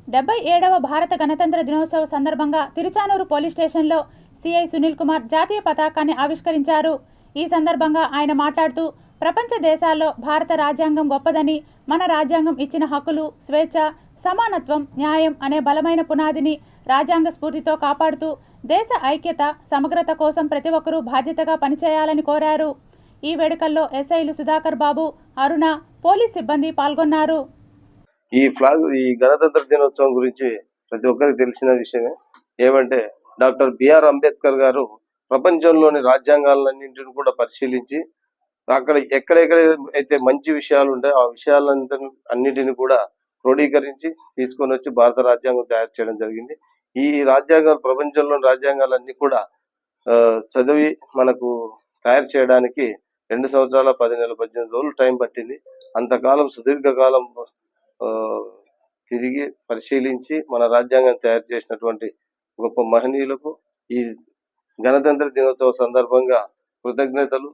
77వ భారత గణతంత్ర దినోత్సవ సందర్భంగా తిరుచానూరు పోలీస్ స్టేషన్లో సిఐ సునీల్ కుమార్ జాతీయ పతాకాన్ని ఆవిష్కరించారు. ఈ సందర్భంగా ఆయన మాట్లాడుతూ ప్రపంచ దేశాల్లో భారత రాజ్యాంగం గొప్పదని, మన రాజ్యాంగం ఇచ్చిన హక్కులు, స్వేచ్ఛ, సమానత్వం, న్యాయం అనే బలమైన పునాదిని రాజ్యాంగ స్ఫూర్తితో కాపాడుతూ దేశ ఐక్యత, సమగ్రత కోసం ప్రతి ఒక్కరూ బాధ్యతగా పనిచేయాలని కోరారు. ఈ వేడుకల్లో ఎస్ఐలు సుధాకర్ బాబు, అరుణ, పోలీస్ సిబ్బంది పాల్గొన్నారు. ఈ గణతంత్ర దినోత్సవం గురించి ప్రతి ఒక్కరికి తెలిసిన విషయమే. ఏమంటే డాక్టర్ బిఆర్ అంబేద్కర్ గారు ప్రపంచంలోని రాజ్యాంగాలన్నింటిని కూడా పరిశీలించి అక్కడ ఎక్కడెక్కడ అయితే మంచి విషయాలు ఉంటాయో ఆ విషయాలన్నిటిని కూడా క్రోడీకరించి తీసుకొని వచ్చి భారత రాజ్యాంగం తయారు చేయడం జరిగింది. ఈ రాజ్యాంగాలు ప్రపంచంలోని రాజ్యాంగాలన్నీ కూడా చదివి మనకు తయారు చేయడానికి 2 సంవత్సరాల 10 నెలల 18 రోజులు టైం పట్టింది. అంతకాలం సుదీర్ఘకాలం తిరిగి పరిశీలించి మన రాజ్యాంగం తయారు చేసినటువంటి గొప్ప మహనీయులకు ఈ గణతంత్ర దినోత్సవ సందర్భంగా కృతజ్ఞతలు